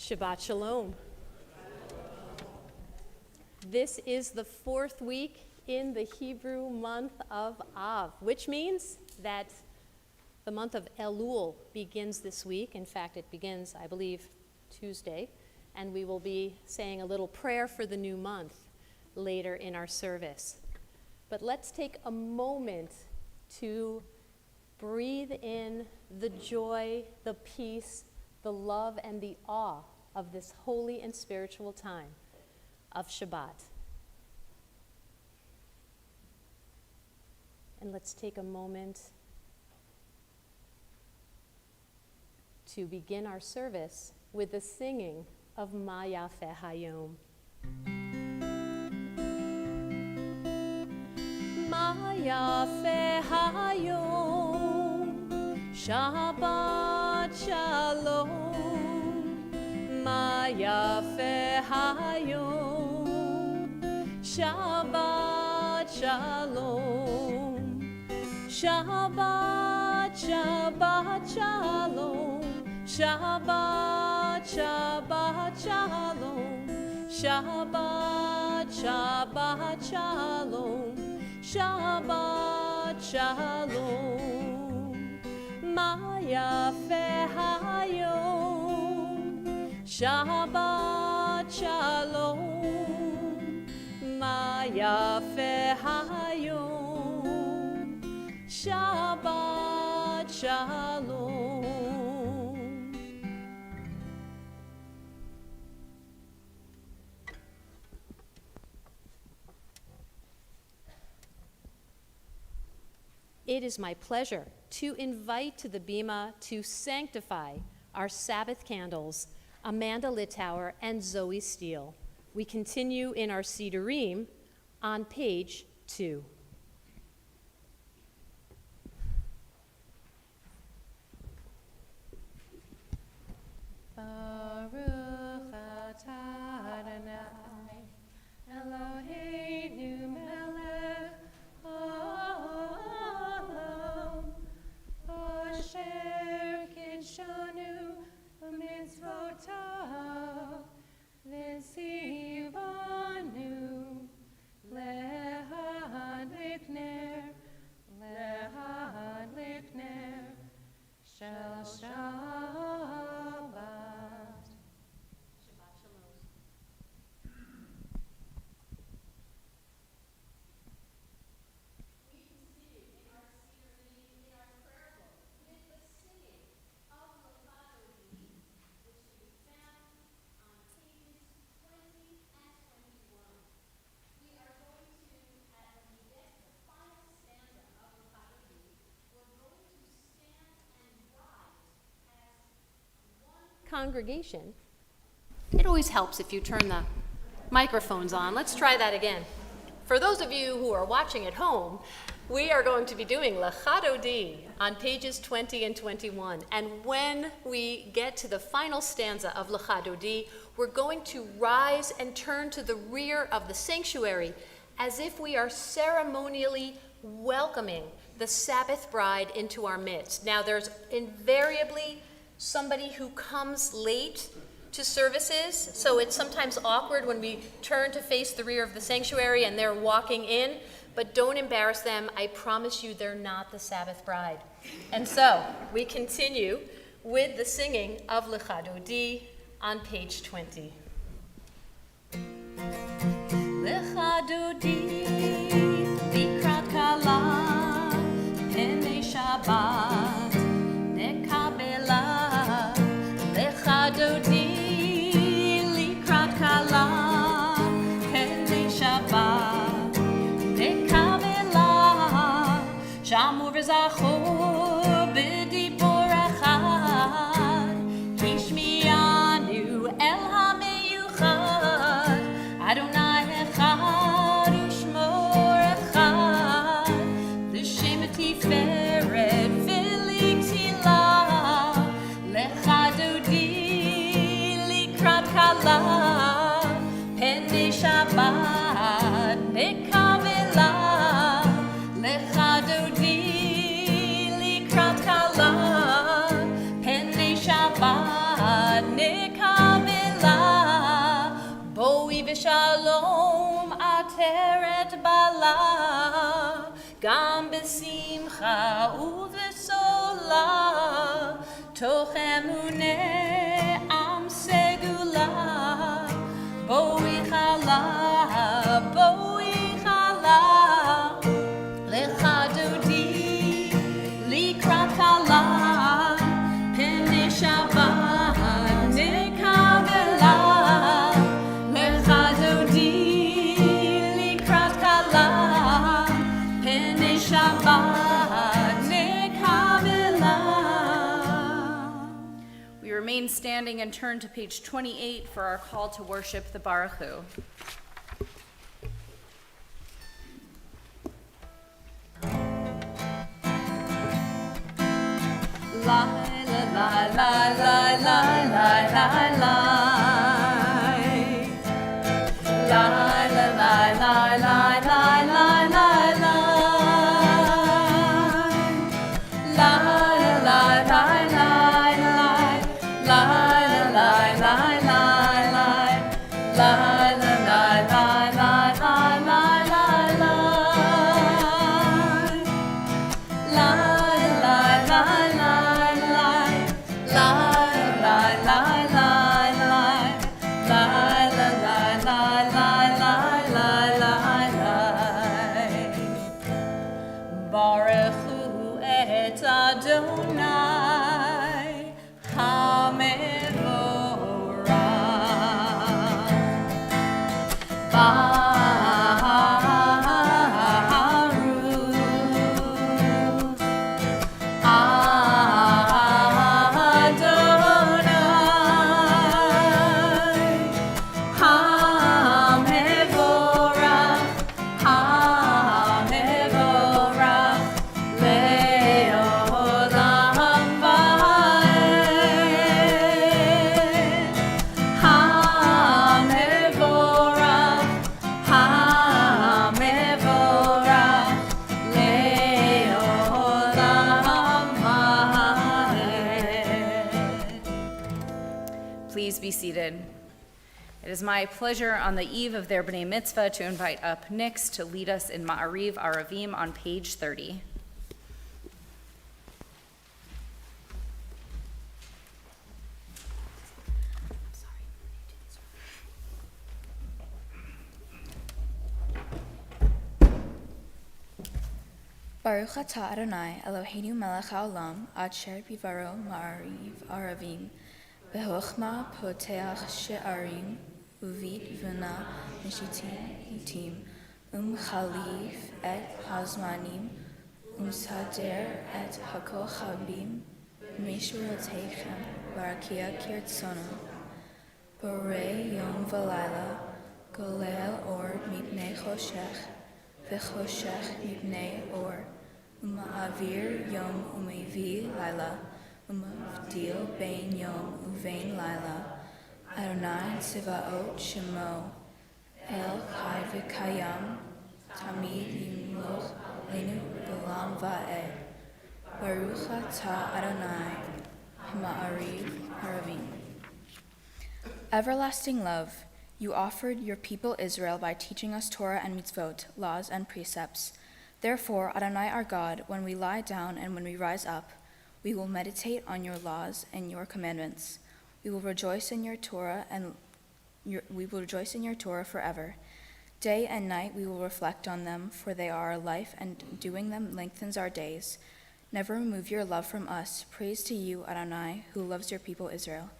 Shabbat Shalom. This is the fourth week in the Hebrew month of Av, which means that the month of Elul begins this week. In fact, it begins, I believe, Tuesday, and we will be saying a little prayer for the new month later in our service. But let's take a moment to breathe in the joy, the peace, the love, and the awe of this holy and spiritual time of Shabbat. And let's take a moment to begin our service with the singing of Ma Yafeh Hayom. Ma Yafeh Hayom, Shabbat Shalom. Ma Yafeh Hayom, Shabbat Shalom. Shabbat, Shabbat Shalom. Shabbat, Shabbat Shalom. Shabbat, Shabbat Shalom. Shabbat Shalom. Ma Yafeh Hayom, Shabbat Shalom. Ma Yafeh Hayom, Shabbat Shalom. It is my pleasure to invite to the Bima to sanctify our Sabbath candles, Amanda Littauer and Zoe Steele. We continue in our Sidurim on page 2. Baruch atah Adonai, Eloheinu melech haolam, asher kidshanu b'mitzvotav, v'tzivanu lehadlik ner shel Shabbat. Shabbat Shalom. We continue in our series, in our prayer book, with the singing of the Lechadodim, which can be found on pages 20 and 21. We are going to, as we get to the final stanza of the Lechadodim, we're going to stand and rise as one congregation. It always helps if you turn the microphones on. Let's try that again. For those of you who are watching at home, we are going to be doing Lechadodim on pages 20 and 21. And when we get to the final stanza of Lechadodim, we're going to rise and turn to the rear of the sanctuary as if we are ceremonially welcoming the Sabbath bride into our midst. Now, there's invariably somebody who comes late to services, so it's sometimes awkward when we turn to face the rear of the sanctuary and they're walking in, but don't embarrass them. I promise you they're not the Sabbath bride. And so we continue with the singing of Lechadodim on page 20. Lechadodim likrat kala penei Shabbat nekabela. Lechadodim likrat kala penei Shabbat nekabela. Shamur v'zachor b'dibor echad hishmianu el hameyuchad Adonai echad u'shmo echad l'shem tiferet v'liktila Lechadodim likrat kala penei Shabbat nekabela. Lechadodim likrat kala penei Shabbat nekabela. נחלה, גם בשמחה ובשולה, תוך אמונה עם סגולה, בואי חלה, בואי חלה, לך דודי לקראת כלה, פני שבת נקבלה, לך דודי לקראת כלה, פני שבת נקבלה. We remain standing and turn to page 28 for our call to worship the Baruch Hu. La la la la la la la la la. La la la la la la la la la. La la la la la la. La la la la la la. La la la la la la la la la. La la la la la. La la la la la. La la la la la la la la la. Baruch Hu et Adonai HaMevorach. Please be seated. It is my pleasure on the eve of their B'nai Mitzvah to invite up Nix to lead us in Ma'ariv Aravim on page 30. Baruch atah Adonai Eloheinu melech haolam asher bivaro ma'ariv aravim behochma poteach she'arim uvit v'na mishitim chaliv et hazmanim sader et hakochabim mishurotechem barakia kirtsono borei yom v'layla golel or mipnei choshech v'choshech mipnei or Ma'avir yom umevi laila, umavdil bein yom uvein laila. Adonai tzivaot shemo, el chai v'kayam, tamid yimloch lenu b'olam va'ed. Baruch atah Adonai, Ma'ariv Haravim. Everlasting love, you offered your people Israel by teaching us Torah and mitzvot, laws and precepts. Therefore, Adonai our God, when we lie down and when we rise up, we will meditate on your laws and your commandments. We will rejoice in your Torah forever. Day and night we will reflect on them, for they are our life, and doing them lengthens our days. Never remove your love from us. Praise to you, Adonai, who loves your people Israel.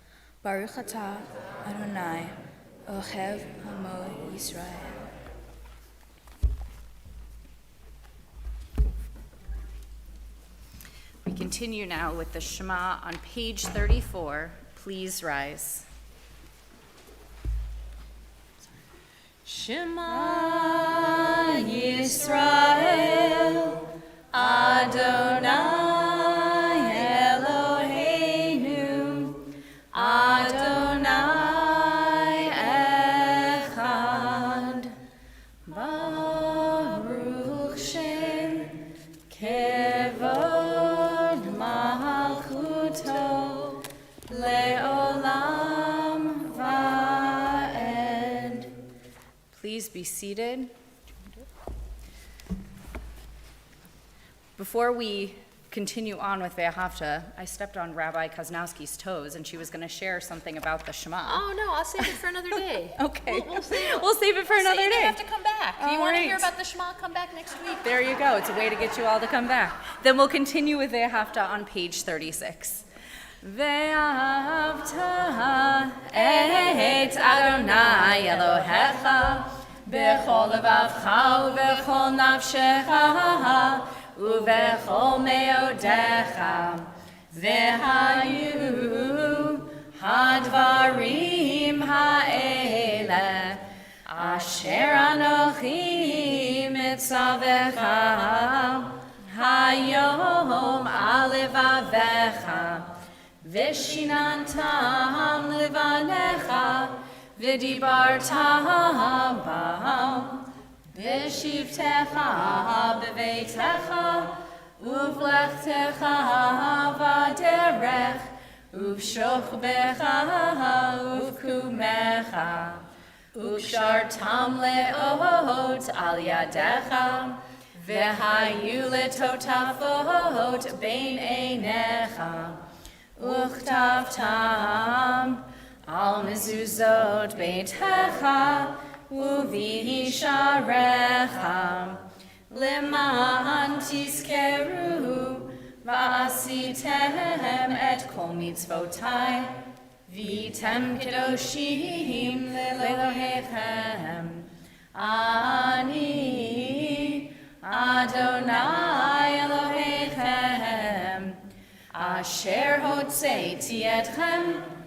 Baruch atah Adonai, Ohev Amo Yisrael. We continue now with the Shema on page 34. Please rise. Shema Yisrael, Adonai Eloheinu, Adonai Echad, Baruch Shem Kevod Malchuto Leolam Va'ed. Please be seated. Before we continue on with Ve'ahavta, I stepped on Rabbi Kaznowski's toes, and she was going to share something about the Shema. Oh, no, I'll save it for another day. Okay. We'll save it for another You day. have to come back. If you All want to right. hear about the Shema, come back next week. There you go. It's a way to get you all to come back. Then we'll continue with Ve'ahavta on page 36. Ve'ahavta et Adonai Elohecha b'chol levavcha u'b'chol nafshecha u'b'chol me'odecha ve'hayu hadvarim ha'eleh asher anochi mitzavecha hayom al levavecha v'shinantam levanecha v'dibartam bam v'shivtecha b'veitecha uvlechtecha v'derech uv'shochbecha uv'kumecha uv'shartam le'ot al yadecha v'hayu letotafot bein einecha uchtavtam al mezuzot beitecha uvisharecha leman tiskeru v'asitem et kol mitzvotai v'tem kedoshim lelohechem ani Adonai Elohechem asher hotzeiti etchem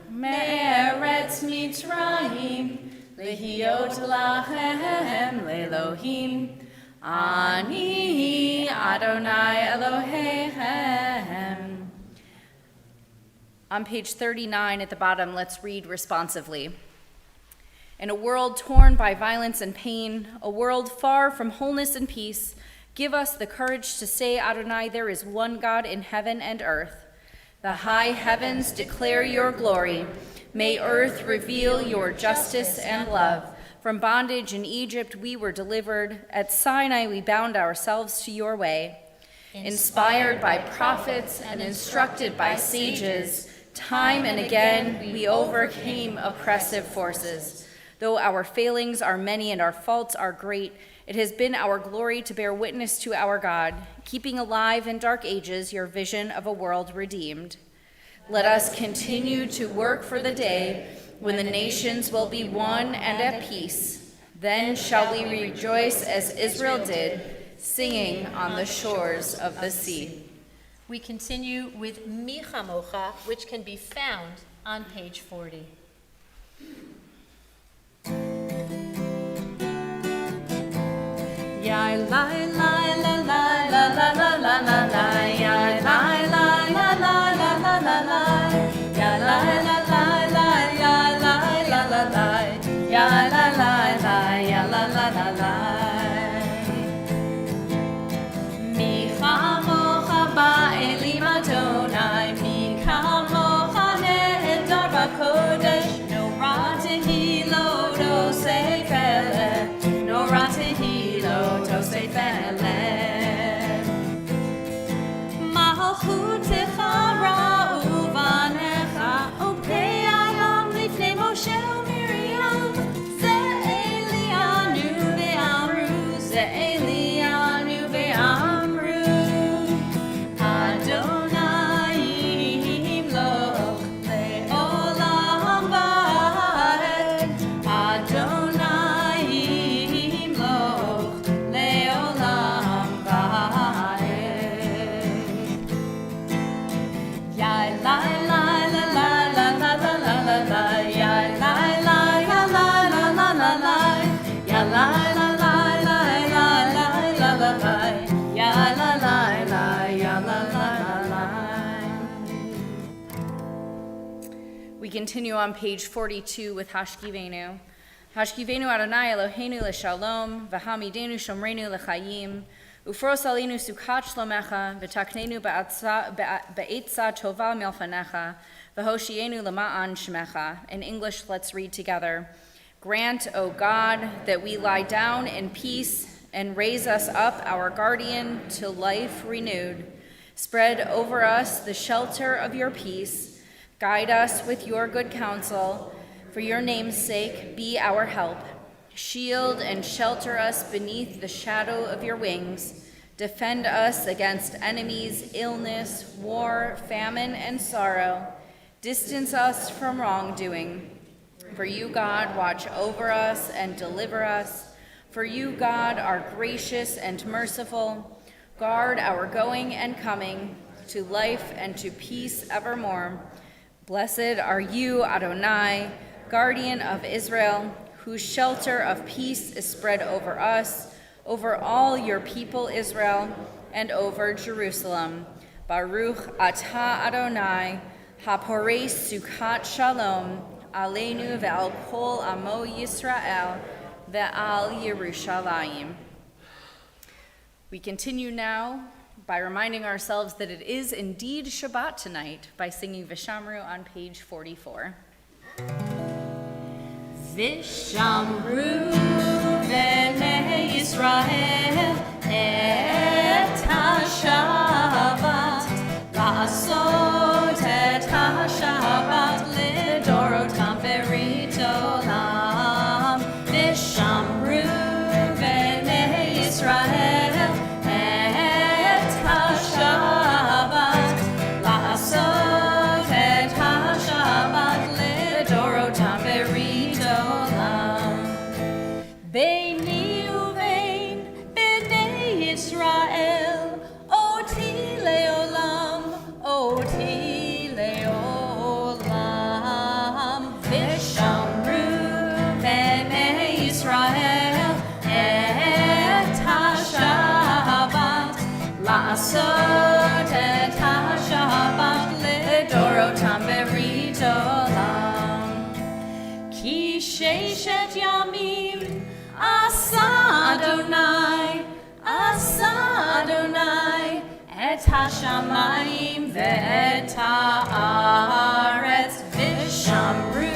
me'eretz Mitzrayim lehiot lachem le'elohim ani Adonai Elohechem. On page 39 at the bottom, let's read responsively. In a world torn by violence and pain, a world far from wholeness and peace, give us the courage to say, Adonai, there is one God in heaven and earth. The high heavens declare your glory. May earth reveal your justice and love. From bondage in Egypt we were delivered. At Sinai we bound ourselves to your way. Inspired by prophets and instructed by sages, time and again we overcame oppressive forces. Though our failings are many and our faults are great, it has been our glory to bear witness to our God, keeping alive in dark ages your vision of a world redeemed. Let us continue to work for the day when the nations will be one and at peace. Then shall we rejoice as Israel did, singing on the shores of the sea. We continue with Mi Chamocha, which can be found on page 40. Ya la la la la la la la la la la ya la la la la la la la la ya la la la la ya la la la la ya la la la ya la la la la Mi chamocha ba'elim Adonai Mi chamocha nehedar b'kodesh No ratehi lo dosei feleh No ratehi Tosei feleh Malchutecha ra'uvanecha Opei ayam lifnei Moshe u'Miriam Ze'elianu ve'amru Ze'elianu ve'amru Adonai yimloch le'olam va'ed Adonai yimloch le'olam va'ed. Ya la la la la la la la la la la ya la la ya la la la la la ya la la la la la la la la la ya la la la ya la la la. We continue on page 42 with Hashkivenu. Hashkivenu Adonai Eloheinu l'shalom, v'hamidenu shomrenu l'chayim, ufros alinu sukat shlomecha, v'taknenu ba'etza tova milfanecha, v'hoshienu l'ma'an shemecha. In English, let's read together. Grant, O God, that we lie down in peace and raise us up, our guardian, to life renewed. Spread over us the shelter of your peace. Guide us with your good counsel. For your name's sake, be our help. Shield and shelter us beneath the shadow of your wings. Defend us against enemies, illness, war, famine, and sorrow. Distance us from wrongdoing. For you, God, watch over us and deliver us. For you, God, are gracious and merciful. Guard our going and coming to life and to peace evermore. Blessed are you, Adonai, guardian of Israel, whose shelter of peace is spread over us, over all your people Israel, and over Jerusalem. Baruch atah Adonai, haporei sukkot shalom, aleinu ve'al kol amo Yisrael, ve'al Yerushalayim. We continue now by reminding ourselves that it is indeed Shabbat tonight by singing Vishamru on page 44. Vishamru b'nei Yisrael et ha-Shabbat, la'asot et ha-Shabbat lidorotam berit olam. Vishamru b'nei Yisrael et ha-Shabbat, la'asot et ha-Shabbat lidorotam berit olam. Beini uvein b'nei Yisrael, oti leolam, oti leolam. Vishamru b'nei Yisrael et ha-Shabbat, la'asot et ha-Shabbat lidorotam berit olam. Ki sheshet yamim asa Adonai et ha-shamayim ve'et ha'aretz. Vishamru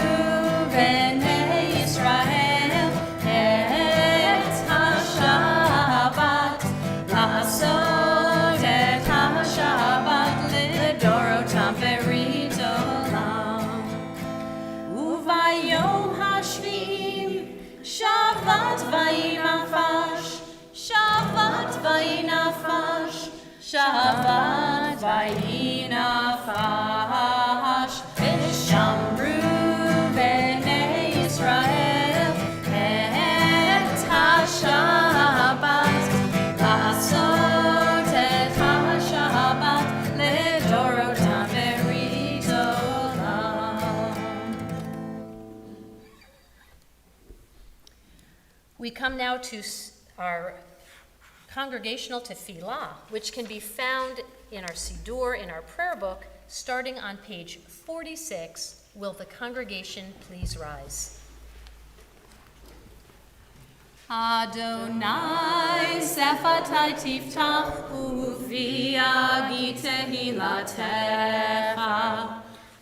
b'nei Yisrael et ha-Shabbat, la'asot et ha-Shabbat lidorotam berit olam. Uvayom hashvi'im Shabbat vayinafash, Shabbat vayinafash, Shabbat vayinafash. Vishamru b'nei Yisrael et ha-Shabbat, la'asot et ha-Shabbat lidorotam berit olam. We come now to our congregational tefillah, which can be found in our Siddur, in our prayer book, starting on page 46. Will the congregation please rise? Adonai sefatai tiftach uviagi tehilatecha.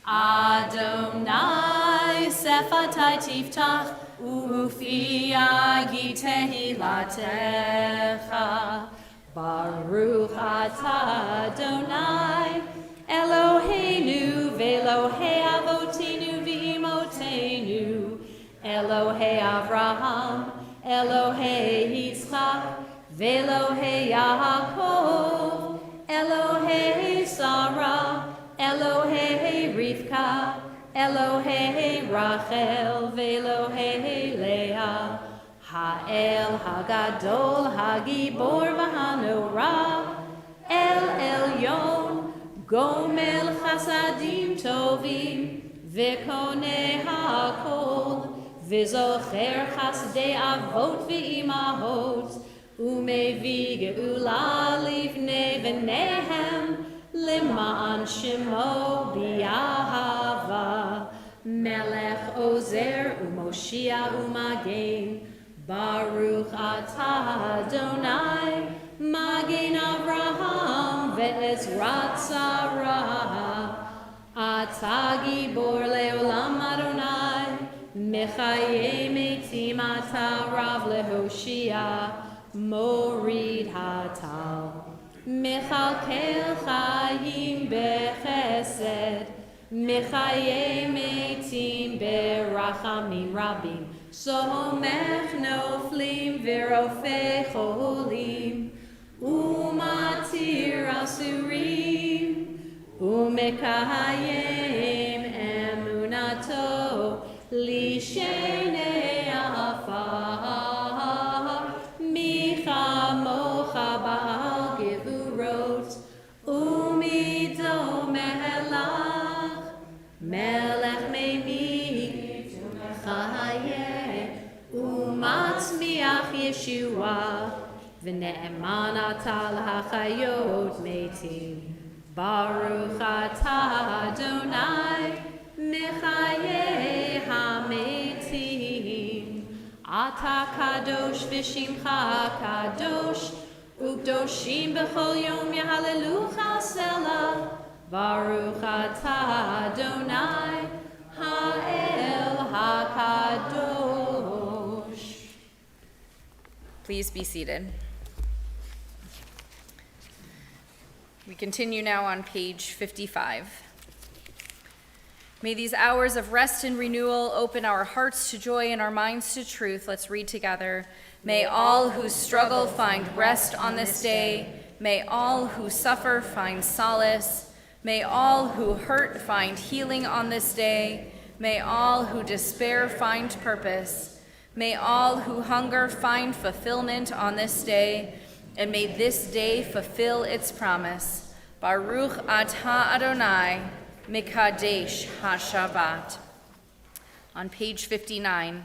Adonai sefatai tiftach uviagi tehilatecha. Baruch atah Adonai Eloheinu ve'Elohei avotinu v'imotenu, Elohei Avraham, Elohei Yitzchak, ve'Elohei Yaakov, Elohei Sarah, Elohei Rivka, Elohei Rachel, ve'Elohei Leah, Ha'el Hagadol Hagibor v'Hanorah, El Elyon, Gomel Chasadim Tovim, V'Koneh HaKol, V'Zocher Chasdei Avot V'Imahot, Umevi Geula Livnei V'Nehem, Lima'an Shemo B'Yahava, Melech Ozer Umoshia Umagen, Baruch atah Adonai, Magen Avraham ve'ezrat Sarah. Atah gibor leolam Adonai, Mechaye metim atah rav lehoshia. מוריד הטל, מכלכל חיים בחסד, מחיי מתים ברחמים רבים, סומך נופלים ורופא חולים, ומתיר אסורים, ומקיים אמונתו לשני עפר, מי כמוך בעל גבורות, ומידו מלך, מלך ממית ומחיה, ומצמיח ישועה, ונאמן אתה להחיות מתים. ברוך אתה אדוני מחיי המתים. אתה קדוש ושמך קדוש, וקדושים בכל יום יהללוך סלה. ברוך אתה אדוני האל הקדוש. Please be seated. We continue now on page 55. May these hours of rest and renewal open our hearts to joy and our minds to truth. Let's read together. May all who struggle find rest on this day. May all who suffer find solace. May all who hurt find healing on this day. May all who despair find purpose. May all who hunger find fulfillment on this day. And may this day fulfill its promise. Baruch atah Adonai, Mikadesh HaShabbat. On page 59.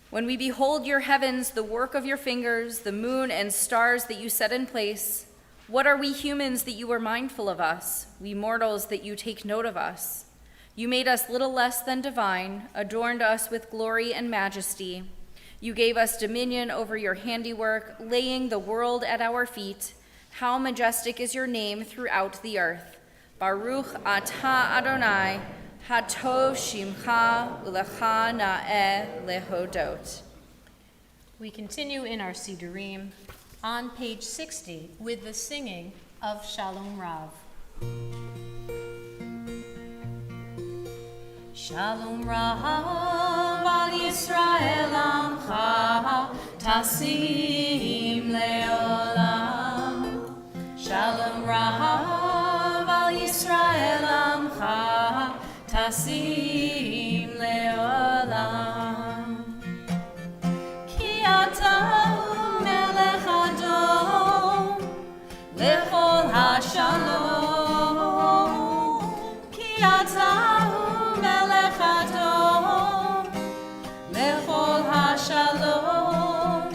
When we behold your heavens, the work of your fingers, the moon and stars that you set in place, what are we humans that you are mindful of us, we mortals that you take note of us? You made us little less than divine, adorned us with glory and majesty. You gave us dominion over your handiwork, laying the world at our feet. How majestic is your name throughout the earth. Baruch atah Adonai, hatov shimcha ulecha na'eh lehodot. We continue in our Sidurim on page 60 with the singing of Shalom Rav. Shalom Rav al Yisrael amcha tasim leolam. Shalom Rav al Yisrael amcha tasim leolam. Ki ata melech adom lechol hashalom. Ki ata melech adom lechol hashalom.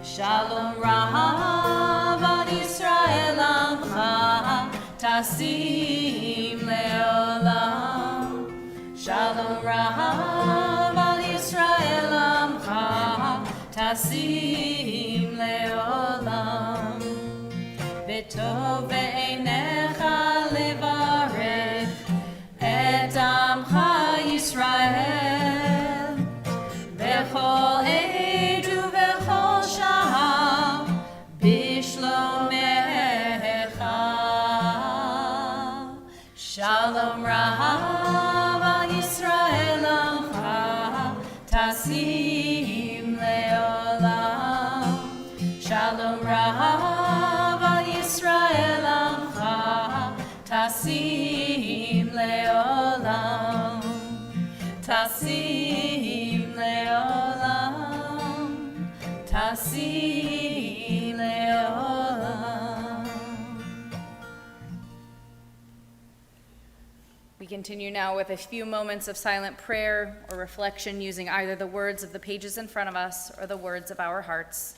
Shalom Rav al Yisrael amcha tasim leolam. Shalom Rav al Yisrael amcha tasim leolam. B'tov ve'einecha levarech et amcha Yisrael bechol ed ubechol shah bishlomecha. Shalom Rav al Yisrael amcha tasim leolam. Shalom Rav al Yisrael amcha tasim leolam. Tasim leolam. Tasim leolam. We continue now with a few moments of silent prayer or reflection using either the words of the pages in front of us or the words of our hearts.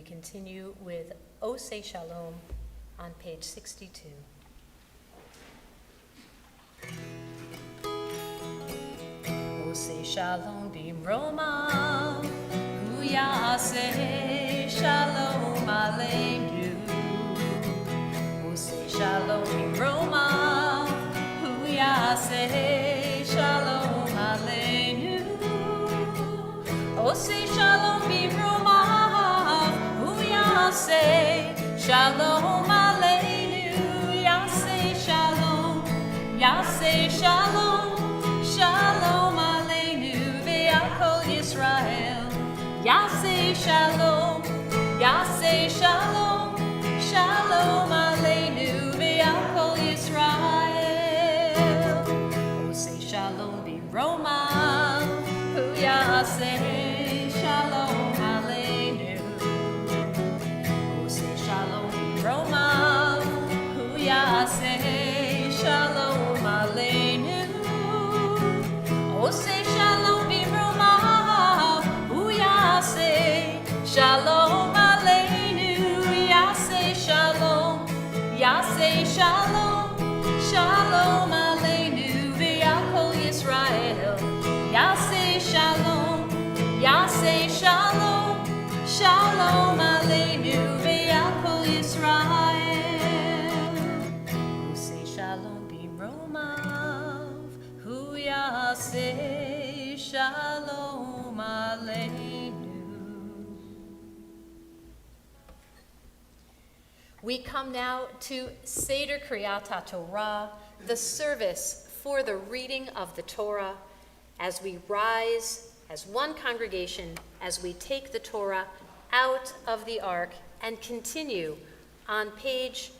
continue with Oseh Shalom on page 62. Oseh Shalom bimroma, hu yaseh shalom aleinu. Oseh Shalom bimroma, hu yaseh shalom aleinu. Oseh Shalom bimroma, hu yaseh shalom aleinu. Yaseh shalom, yaseh shalom, shalom aleinu ve'al kol Yisrael. Yaseh shalom, yaseh shalom, shalom aleinu ve'al kol Yisrael. Oseh Shalom bimroma, hu yaseh shalom aleinu. Oseh Shalom bimroma, hu yaseh shalom aleinu. Oseh Shalom bimroma, hu yaseh shalom aleinu. Yaseh shalom, yaseh shalom, shalom aleinu ve'al kol Yisrael. Yaseh shalom, yaseh shalom, shalom aleinu ve'al kol Yisrael. Oseh Shalom bimromav, hu yaseh shalom aleinu. We come now to Seder Kriyat HaTorah, the service for the reading of the Torah, as we rise as one congregation, as we take the Torah out of the ark and continue on page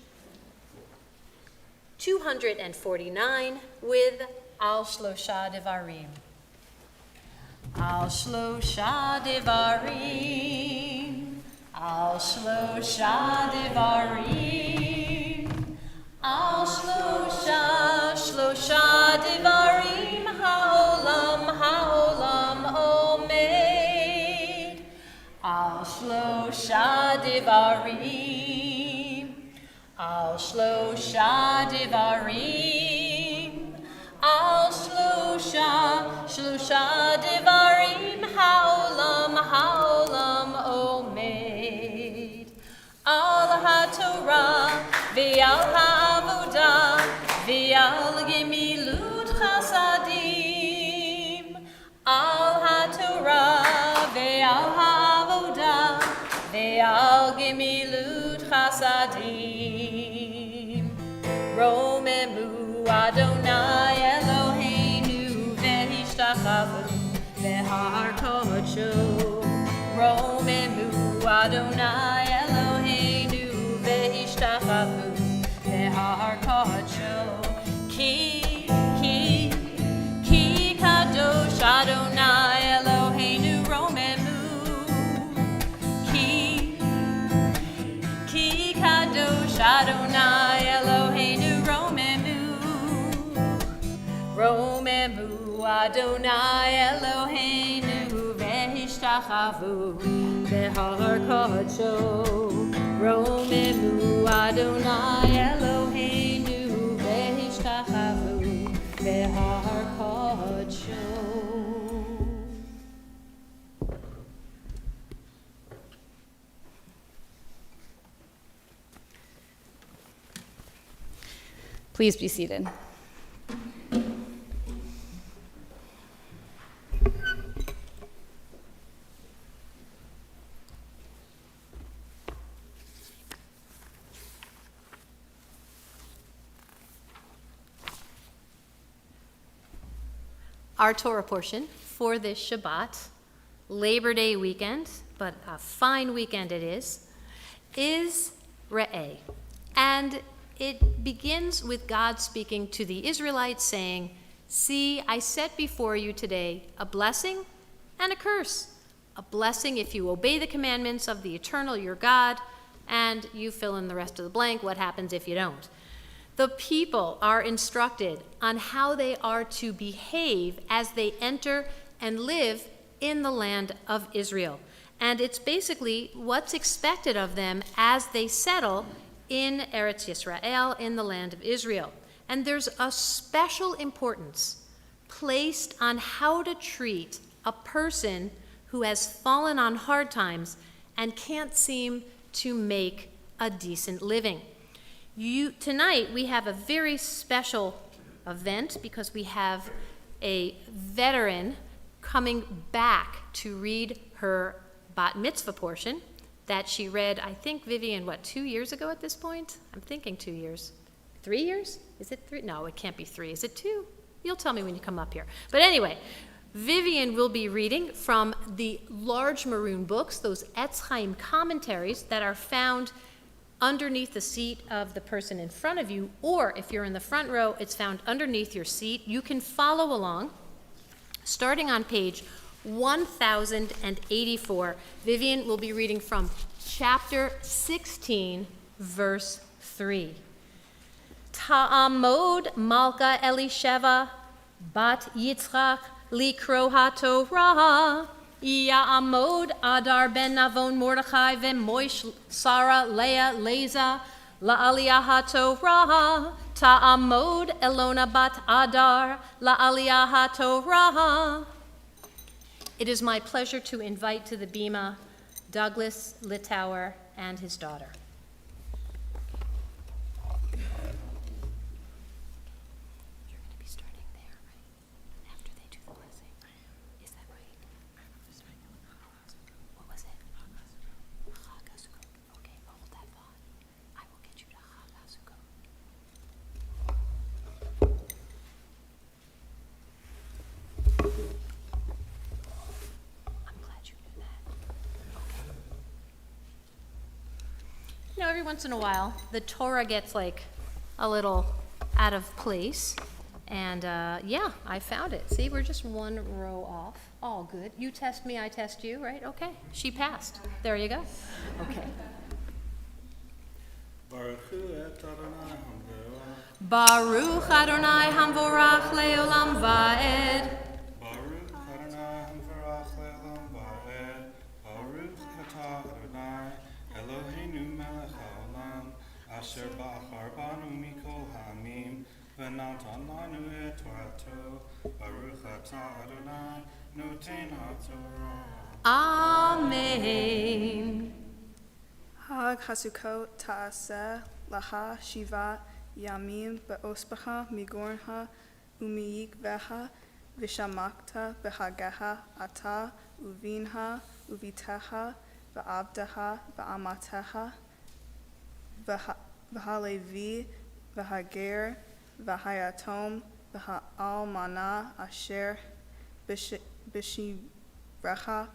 249 with Al Shlosha Devarim. Al Shlosha Devarim, Al Shlosha Devarim, Al Shlosha Devarim, Haolam Omed. Al Shlosha Devarim, Al Shlosha Devarim, Al Shlosha Devarim, Haolam Omed. Al HaTorah ve'al ha'avodah ve'al gemilut chasadim. Al HaTorah ve'al ha'avodah ve'al gemilut chasadim. Romemu Adonai Eloheinu ve'ishtachavu ve'har kodsho. Romemu Adonai Eloheinu ve'ishtachavu ve'har kodsho. Ki kadosh Adonai Eloheinu romemu. Ki kadosh Adonai Eloheinu romemu. Romemu Adonai Eloheinu ve'ishtachavu ve'har kodsho. Romemu Adonai Eloheinu ve'ishtachavu ve'har kodsho. Please be seated. Our Torah portion for this Shabbat, Labor Day weekend, but a fine weekend it is Re'eh. And it begins with God speaking to the Israelites saying, "See, I set before you today a blessing and a curse. A blessing if you obey the commandments of the eternal your God," and you fill in the rest of the blank, what happens if you don't. The people are instructed on how they are to behave as they enter and live in the land of Israel. And it's basically what's expected of them as they settle in Eretz Yisrael, in the land of Israel. And there's a special importance placed on how to treat a person who has fallen on hard times and can't seem to make a decent living. Tonight we have a very special event because we have a veteran coming back to read her bat mitzvah portion that she read, I think, Vivian, 2 years ago at this point? I'm thinking 2 years. 3 years? Is it 3? No, it can't be 3. Is it 2? You'll tell me when you come up here. But anyway, Vivian will be reading from the large maroon books, those Etz Chaim commentaries that are found underneath the seat of the person in front of you, or if you're in the front row, it's found underneath your seat. You can follow along. Starting on page 1084, Vivian will be reading from chapter 16, verse 3. Ta'amod Malka Elisheva bat Yitzchak likro haTorah Ya'amod Adar ben Navon Mordechai v'Moish Sarah Leah Leza la'aliyah haTorah Ta'amod Elona bat Adar la'aliyah haTorah. It is my pleasure to invite to the bima Douglas Littauer and his daughter. You're going to be starting there, right? After they do the blessing. Is that right? What was it? Chag HaSukkot. Okay, hold that thought. I will get you to Chag HaSukkot. I'm glad you knew that. Okay. You know, every once in a while, the Torah gets like a little out of place. And yeah, I found it. See, we're just one row off. All good. You test me, I test you, right? Okay. She passed. There you go. Okay. Baruch Adonai Hamvorach Leolam Vaed. Baruch Adonai Hamvarach Le'olam Va'ed. Baruch Atah Adonai Eloheinu Melech HaOlam Asher Ba'achar Banu Mikol Ha'amim V'natan Lanu Et Torato. Baruch Atah Adonai Noten HaTorah. Amen. Hag HaSukkot Ta'aseh Laha Shiva Yamim Be'ospacha Migornha Umiyikveha Vishamakta Behageha Ata Uvinha Uviteha Ve'avdeha Ve'amateha V'halevi V'hager V'hayatom V'ha'almana Asher B'shivrecha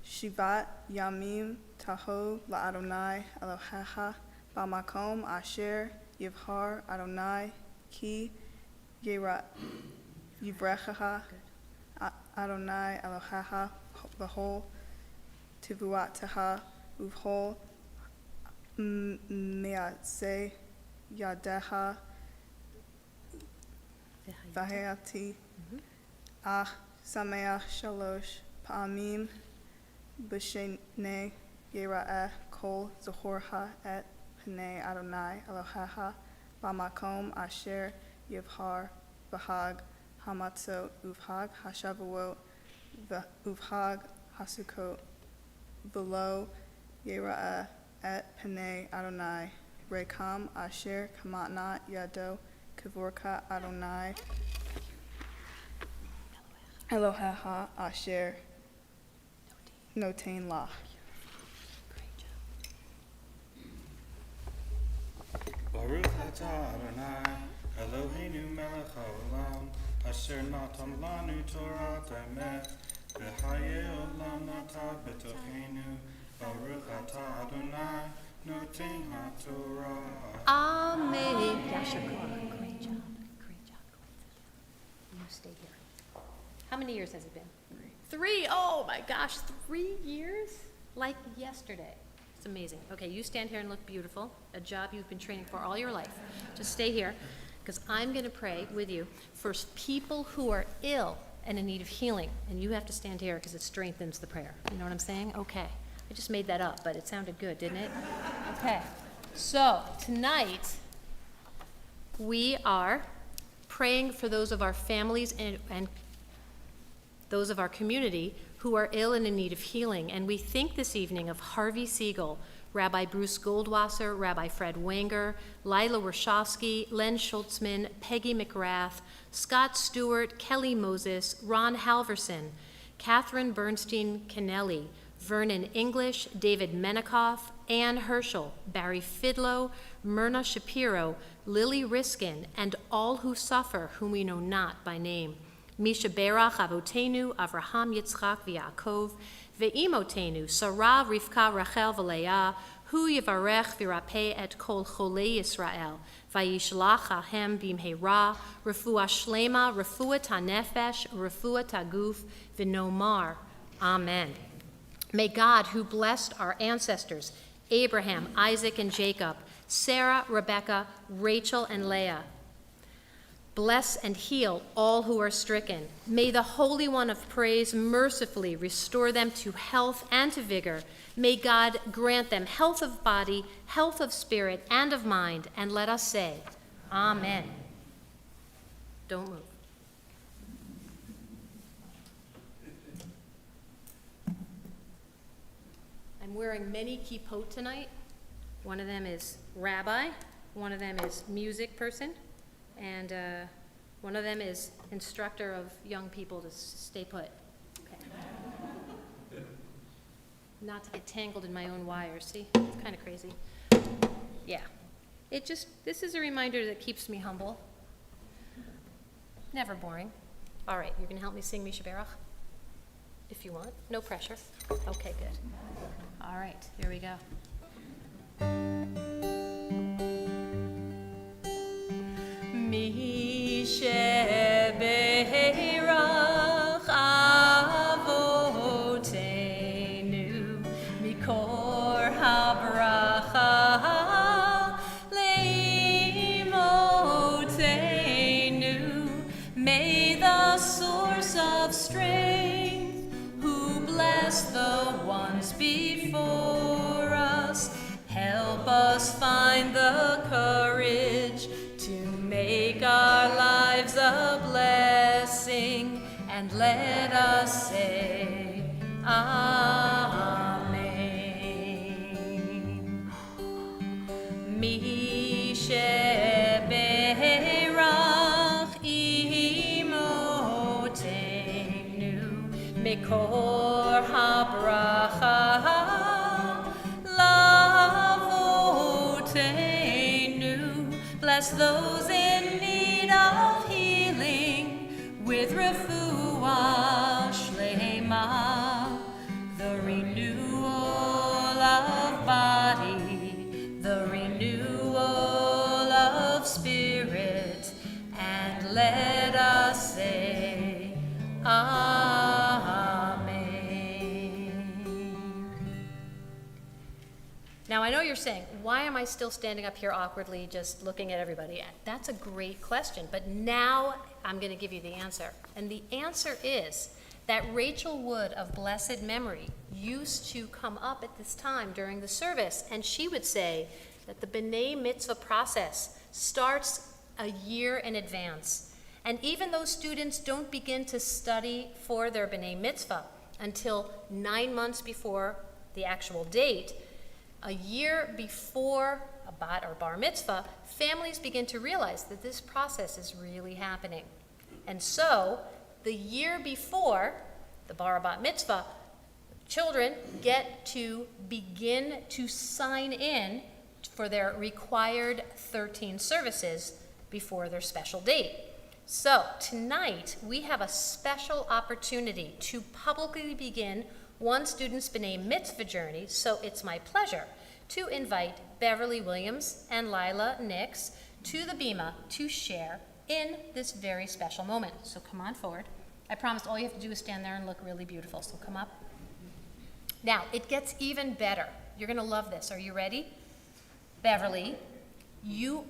Shivat Yamim Taho LaAdonai Elohecha Bamakom Asher Yivhar Adonai Ki Yivrecha Adonai Elohecha V'hol Tivuateha Uvhol Me'atzeh Yadeha V'hayati Ach Sameach Shalosh Pa'amim B'shenei Yera'eh Kol Zechorcha Et Pnei Adonai Elohecha Bamakom Asher Yivhar V'hag Hamatzot Uvhag Hashavuot Uvhag HaSukkot V'lo Yera'eh Et Pnei Adonai Rekam Asher Kamatna Yado Kevorka Adonai Elohecha Asher Notain Lach. Baruch Atah Adonai Eloheinu Melech HaOlam Asher Natan Lanu Torah Emet V'Haye Olam Nata B'Tocheinu Baruch Atah Adonai Noten HaTorah. Amen. Yasher Koach. Great job. Great job. You stay here. How many years has it been? 3. Oh my gosh, 3 years? Like yesterday. It's amazing. Okay, you stand here and look beautiful. A job you've been training for all your life. Just stay here, because I'm going to pray with you for people who are ill and in need of healing. And you have to stand here because it strengthens the prayer. You know what I'm saying? Okay. I just made that up, but it sounded good, didn't it? Okay. So tonight, we are praying for those of our families and those of our community who are ill and in need of healing. And we think this evening of Harvey Siegel, Rabbi Bruce Goldwasser, Rabbi Fred Wenger, Lila Warshawski, Len Schultzman, Peggy McGrath, Scott Stewart, Kelly Moses, Ron Halverson, Catherine Bernstein Kennelly, Vernon English, David Menikoff, Ann Herschel, Barry Fidlow, Myrna Shapiro, Lily Riskin, and all who suffer, whom we know not by name. Misha Berach Avotenu, Avraham Yitzchak v'Yaakov, Ve'imotenu, Sarah, Rivka, Rachel, v'Leah, Hu Yivarech v'Rapeh et kol cholei Yisrael, Vayishlach ahem bimheira, Refuah shlema, Refuah tanefesh, Refuah taguf, v'nomar. Amen. May God, who blessed our ancestors, Abraham, Isaac, and Jacob, Sarah, Rebekah, Rachel, and Leah, bless and heal all who are stricken. May the Holy One of Praise mercifully restore them to health and to vigor. May God grant them health of body, health of spirit, and of mind. And let us say, Amen. Don't move. I'm wearing many kippot tonight. One of them is rabbi, one of them is music person, and one of them is instructor of young people to stay put. Okay. Not to get tangled in my own wires. See, it's kind of crazy. Yeah. This is a reminder that keeps me humble. Never boring. All right, you're gonna help me sing Misha Berach? If you want, no pressure. Okay, good. All right, here we go. Misha Berach Avotenu Mikor HaBracha Leimotenu. May the source of strength, who blessed the ones before us, help us find the courage to make our lives a blessing, and let us say, Amen. Mishe Berach Imotenu Mekor HaBracha Lavotenu. Bless those in need of healing with refuah shlema, the renewal of body, the renewal of spirit, and let us say, Amen. Now, I know you're saying, why am I still standing up here awkwardly just looking at everybody? That's a great question, but now I'm going to give you the answer. And the answer is that Rachel Wood of blessed memory used to come up at this time during the service, and she would say that the B'nai Mitzvah process starts a year in advance. And even though students don't begin to study for their B'nai Mitzvah until 9 months before the actual date, a year before a bat or bar mitzvah, families begin to realize that this process is really happening. And so, the year before the bar or bat mitzvah, children get to begin to sign in for their required 13 services before their special date. So, tonight, we have a special opportunity to publicly begin one student's B'nai Mitzvah journey, so it's my pleasure to invite Beverly Williams and Lila Nix to the Bima to share in this very special moment. So come on forward. I promise all you have to do is stand there and look really beautiful, so come up. Now, it gets even better. You're gonna love this. Are you ready? Beverly, come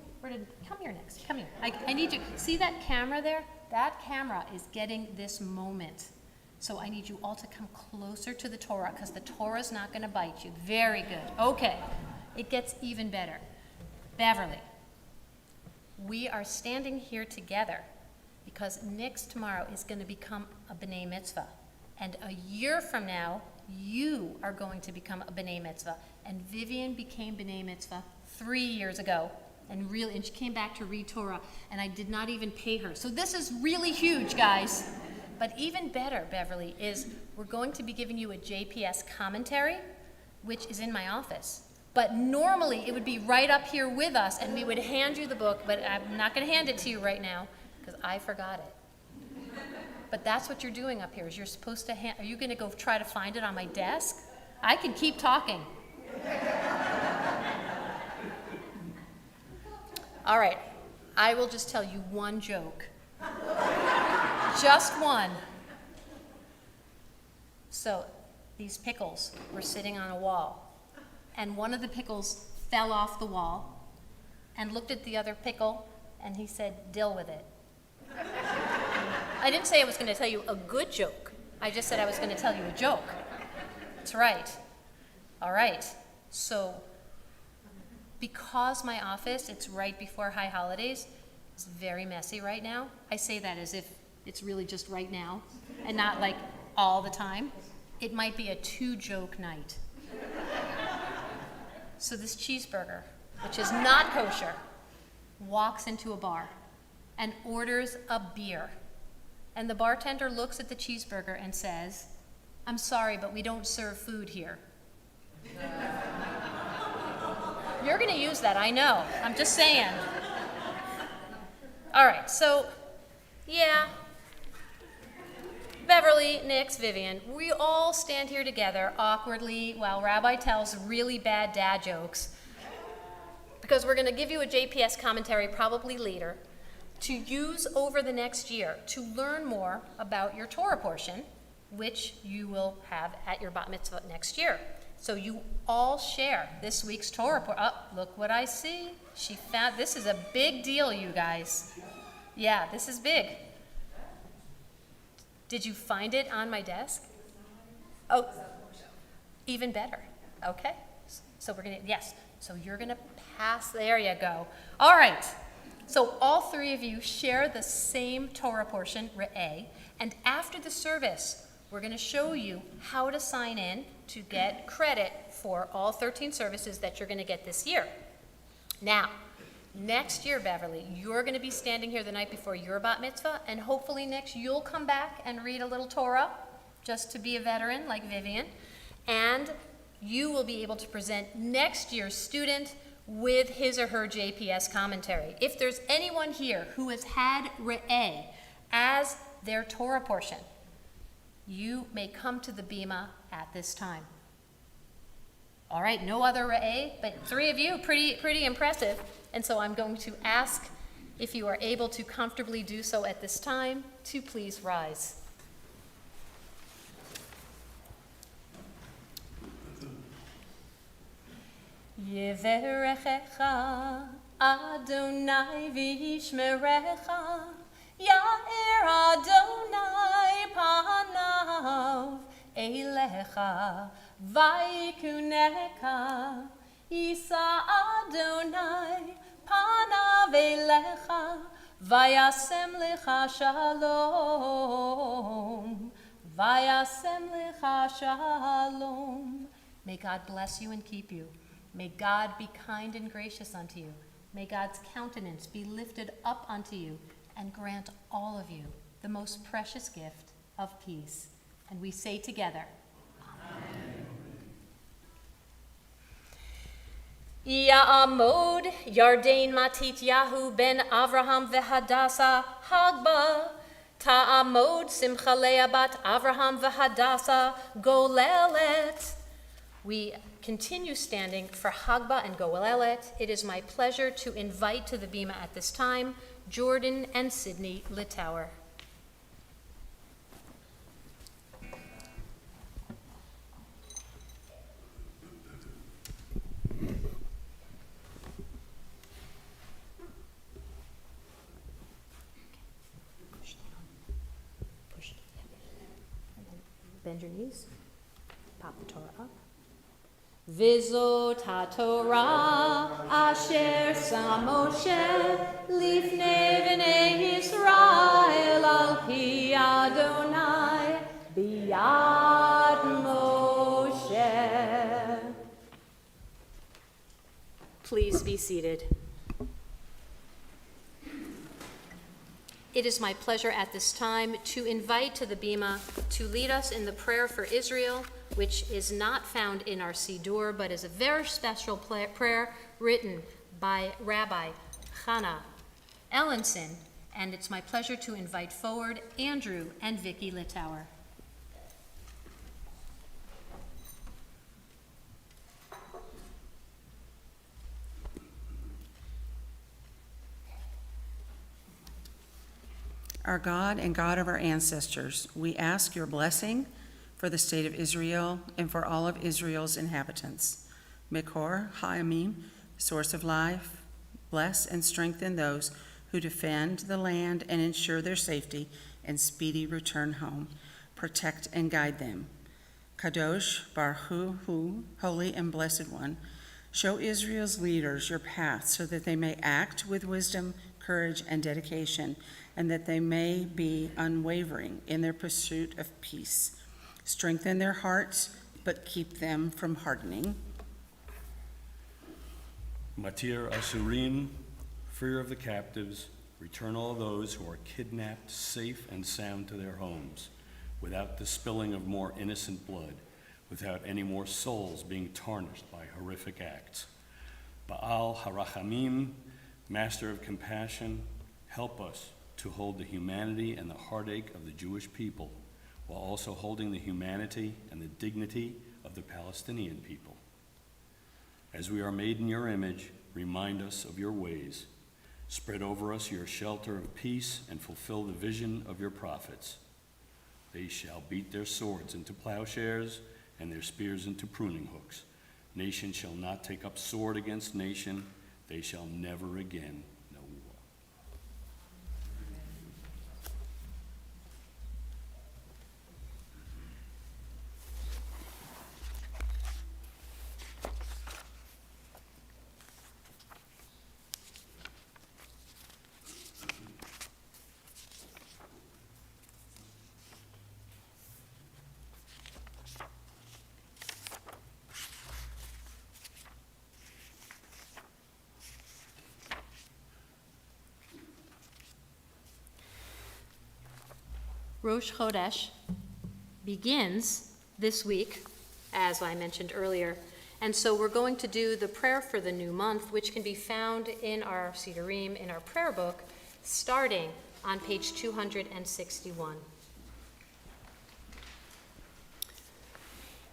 here next, come here. I need you, see that camera there? that camera is getting this moment. So I need you all to come closer to the Torah because the Torah's not going to bite you. Very good. Okay. It gets even better. Beverly, we are standing here together because next tomorrow is going to become a B'nai Mitzvah. And a year from now, you are going to become a B'nai Mitzvah. And Vivian became B'nai Mitzvah 3 years ago. And she came back to read Torah, and I did not even pay her. So this is really huge, guys. But even better, Beverly, is we're going to be giving you a JPS commentary, which is in my office. But normally it would be right up here with us, and we would hand you the book, but I'm not going to hand it to you right now because I forgot it. But that's what you're doing up here, is you're supposed to are you going to go try to find it on my desk? I can keep talking. All right, I will just tell you one joke. Just one. So these pickles were sitting on a wall, and one of the pickles fell off the wall and looked at the other pickle, and he said, "Deal with it." I didn't say I was going to tell you a good joke. I just said I was going to tell you a joke. That's right. All right. So because my office, it's right before high holidays, it's very messy right now. I say that as if it's really just right now and not like all the time. It might be a 2-joke night. So this cheeseburger, which is not kosher, walks into a bar and orders a beer. And the bartender looks at the cheeseburger and says, "I'm sorry, but we don't serve food here." You're going to use that, I know. I'm just saying. All right, so, yeah. Beverly, Nix, Vivian, we all stand here together awkwardly while Rabbi tells really bad dad jokes because we're going to give you a JPS commentary probably later to use over the next year to learn more about your Torah portion, which you will have at your bat mitzvah next year. So you all share this week's Torah portion. Oh, look what I see. She found, this is a big deal, you guys. Yeah, this is big. Did you find it on my desk? Oh, even better. Okay. So we're going to, yes. So you're going to pass, there you go. All right. So all 3 of you share the same Torah portion, Re'eh, and after the service, we're going to show you how to sign in to get credit for all 13 services that you're going to get this year. Now, next year, Beverly, you're going to be standing here the night before your bat mitzvah, and hopefully next you'll come back and read a little Torah, just to be a veteran like Vivian, and you will be able to present next year's student with his or her JPS commentary. If there's anyone here who has had Re'eh as their Torah portion, you may come to the Bima at this time. All right, no other Re'eh, but 3 of you, pretty impressive. And so I'm going to ask if you are able to comfortably do so at this time to please rise. Yeverechecha Adonai v'yishmerecha, Ya'er Adonai panav elecha vaykuneka, Yisa Adonai panav elecha vayasem lecha shalom, vayasem lecha shalom. May God bless you and keep you. May God be kind and gracious unto you. May God's countenance be lifted up unto you and grant all of you the most precious gift of peace. And we say together, Amen. Ya'amod Yardain Matityahu ben Avraham v'Hadassah Hagba, Ta'amod Simcha Leah bat Avraham v'Hadassah Golelet. We continue standing for Hagba and Golelet. It is my pleasure to invite to the Bima at this time Jordan and Sydney Littauer. bend your knees, pop the Torah up. Vizot HaTorah asher sam Moshe lifnei bnei Yisrael al pi Adonai biyad Moshe. Please be seated. It is my pleasure at this time to invite to the Bima to lead us in the prayer for Israel, which is not found in our Siddur, but is a very special prayer written by Rabbi Chana Ellenson. And it's my pleasure to invite forward Andrew and Vicki Littauer. Our God and God of our ancestors, we ask your blessing for the state of Israel and for all of Israel's inhabitants. Mekor Ha'amim, source of life, bless and strengthen those who defend the land and ensure their safety and speedy return home. Protect and guide them. Kadosh Baruch Hu, holy and blessed one, show Israel's leaders your path so that they may act with wisdom, courage, and dedication, and that they may be unwavering in their pursuit of peace. Strengthen their hearts, but keep them from hardening. Matir Asurim, freer of the captives, return all those who are kidnapped safe and sound to their homes, without the spilling of more innocent blood, without any more souls being tarnished by horrific acts. Baal Harachamim, master of compassion, help us to hold the humanity and the heartache of the Jewish people, while also holding the humanity and the dignity of the Palestinian people. As we are made in your image, remind us of your ways. Spread over us your shelter of peace and fulfill the vision of your prophets. They shall beat their swords into plowshares and their spears into pruning hooks. Nation shall not take up sword against nation. They shall never again know war. Rosh Chodesh begins this week, as I mentioned earlier, and so we're going to do the prayer for the new month, which can be found in our Siddurim, in our prayer book, starting on page 261.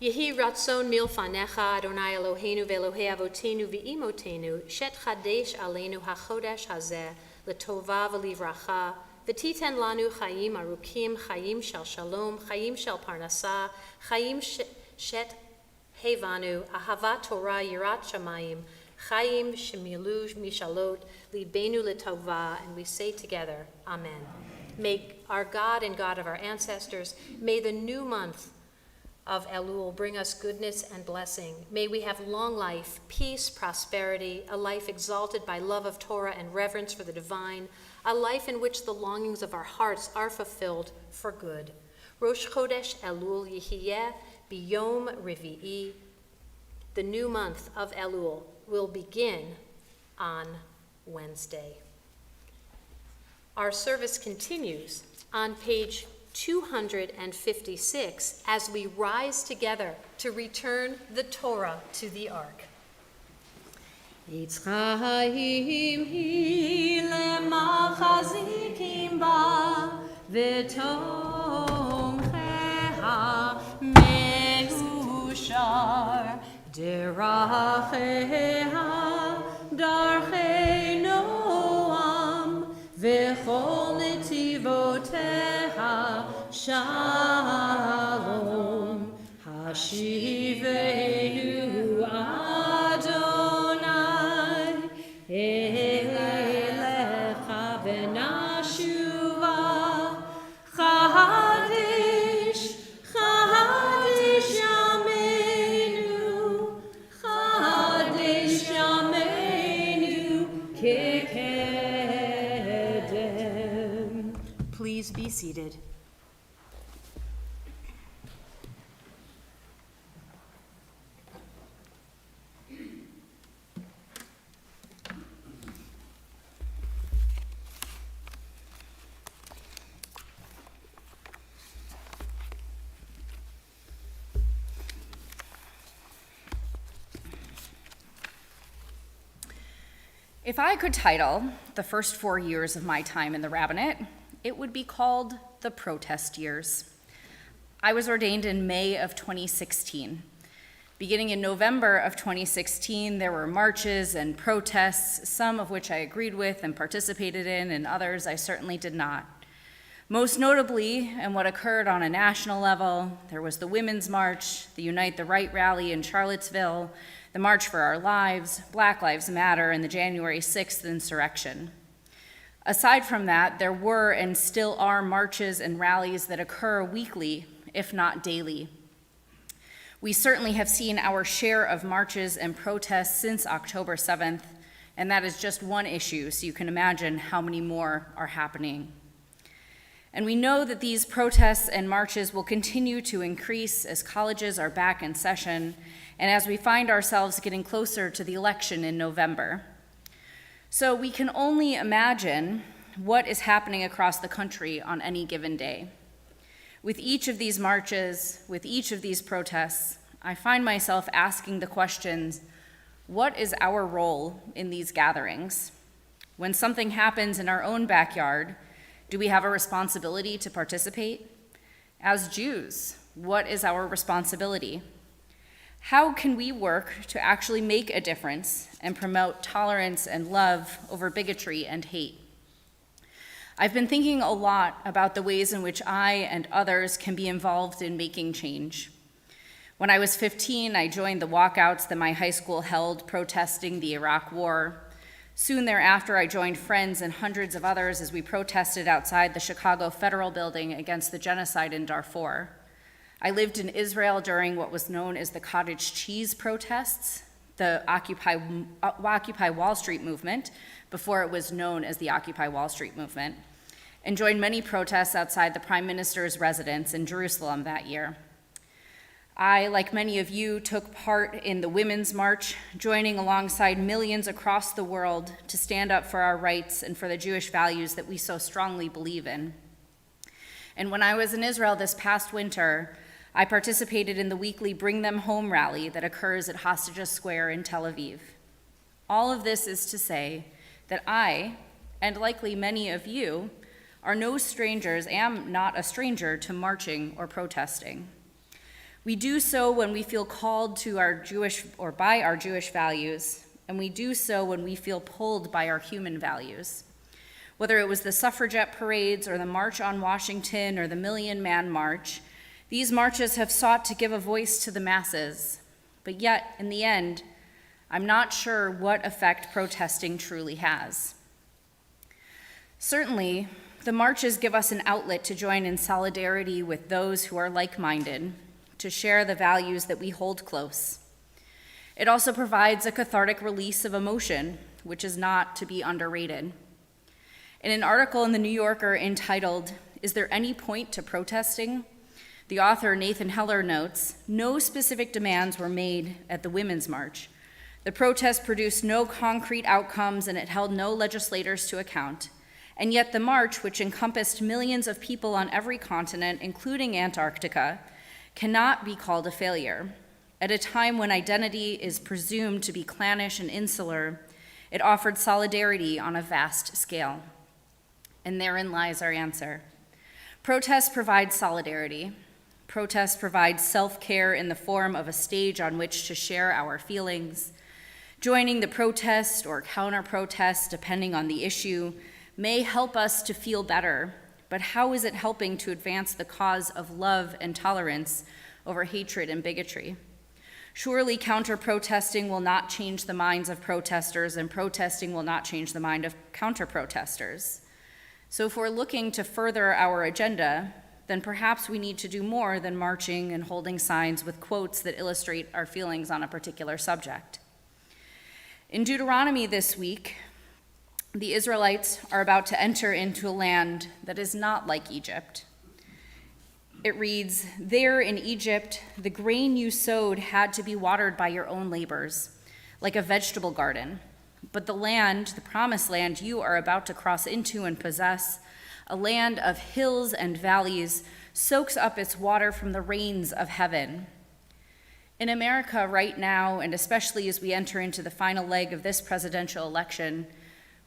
Yehi ratzon milfanecha Adonai Eloheinu ve'Elohei avotenu ve'imotenu shet chadesh aleinu hachodesh hazeh l'tova v'livracha v'titen lanu chayim arukim chayim shel shalom chayim shel parnasa chayim shet hevanu ahavat Torah yirat shamayim chayim shemilu mishalot libenu l'tova. And we say together, Amen. May our God and God of our ancestors, may the new month of Elul bring us goodness and blessing. May we have long life, peace, prosperity, a life exalted by love of Torah and reverence for the divine, a life in which the longings of our hearts are fulfilled for good. Rosh Chodesh Elul Yihiyeh Biyom Revi'i. The new month of Elul will begin on Wednesday. Our service continues on page 256 as we rise together to return the Torah to the ark. Eitz Chaim hi lemachazikim ba v'tomcheha meushar deracheha darchei noam v'chol netivoteha shalom hashivenu Adonai elecha v'nashuva chadish If I could title the first 4 years of my time in the rabbinate, it would be called the protest years. I was ordained in May of 2016. Beginning in November of 2016, there were marches and protests, some of which I agreed with and participated in, and others I certainly did not. Most notably, and what occurred on a national level, there was the Women's March, the Unite the Right rally in Charlottesville, the March for Our Lives, Black Lives Matter, and the January 6th insurrection. Aside from that, there were and still are marches and rallies that occur weekly, if not daily. We certainly have seen our share of marches and protests since October 7th, and that is just one issue, so you can imagine how many more are happening. And we know that these protests and marches will continue to increase as colleges are back in session and as we find ourselves getting closer to the election in November. So we can only imagine what is happening across the country on any given day. With each of these marches, with each of these protests, I find myself asking the questions, what is our role in these gatherings? When something happens in our own backyard, do we have a responsibility to participate? As Jews, what is our responsibility? How can we work to actually make a difference and promote tolerance and love over bigotry and hate? I've been thinking a lot about the ways in which I and others can be involved in making change. When I was 15, I joined the walkouts that my high school held protesting the Iraq War. Soon thereafter, I joined friends and hundreds of others as we protested outside the Chicago Federal Building against the genocide in Darfur. I lived in Israel during what was known as the cottage cheese protests, the Occupy Wall Street movement, before it was known as the Occupy Wall Street movement, and joined many protests outside the Prime Minister's residence in Jerusalem that year. I, like many of you, took part in the Women's March, joining alongside millions across the world to stand up for our rights and for the Jewish values that we so strongly believe in. And when I was in Israel this past winter, I participated in the weekly Bring Them Home rally that occurs at Hostages Square in Tel Aviv. All of this is to say that I, and likely many of you, are no strangers, am not a stranger to marching or protesting. We do so when we feel called to our Jewish or by our Jewish values, and we do so when we feel pulled by our human values. Whether it was the suffragette parades or the March on Washington or the Million Man March, these marches have sought to give a voice to the masses, but yet, in the end, I'm not sure what effect protesting truly has. Certainly, the marches give us an outlet to join in solidarity with those who are like-minded, to share the values that we hold close. It also provides a cathartic release of emotion, which is not to be underrated. In an article in The New Yorker entitled, "Is There Any Point to Protesting?" the author Nathan Heller notes, no specific demands were made at the Women's March. The protest produced no concrete outcomes and it held no legislators to account. And yet the march, which encompassed millions of people on every continent, including Antarctica, cannot be called a failure. At a time when identity is presumed to be clannish and insular, it offered solidarity on a vast scale. And therein lies our answer. Protests provide solidarity. Protests provide self-care in the form of a stage on which to share our feelings. Joining the protest or counter-protest, depending on the issue, may help us to feel better, but how is it helping to advance the cause of love and tolerance over hatred and bigotry? Surely counter-protesting will not change the minds of protesters, and protesting will not change the mind of counter-protesters. So if we're looking to further our agenda, then perhaps we need to do more than marching and holding signs with quotes that illustrate our feelings on a particular subject. In Deuteronomy this week, the Israelites are about to enter into a land that is not like Egypt. It reads, "There in Egypt, the grain you sowed had to be watered by your own labors, like a vegetable garden. But the land, the promised land you are about to cross into and possess, a land of hills and valleys, soaks up its water from the rains of heaven." In America right now, and especially as we enter into the final leg of this presidential election,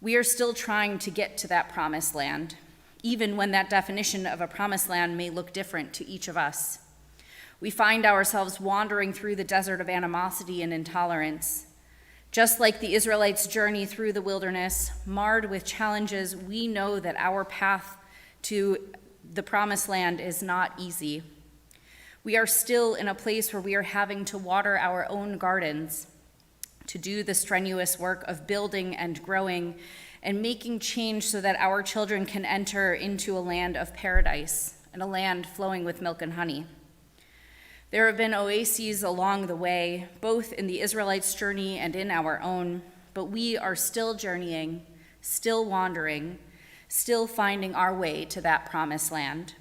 We are still trying to get to that promised land, even when that definition of a promised land may look different to each of us. We find ourselves wandering through the desert of animosity and intolerance. Just like the Israelites' journey through the wilderness, marred with challenges, we know that our path to the promised land is not easy. We are still in a place where we are having to water our own gardens, to do the strenuous work of building and growing and making change so that our children can enter into a land of paradise and a land flowing with milk and honey. There have been oases along the way, both in the Israelites' journey and in our own, but we are still journeying, still wandering, still finding our way to that promised land.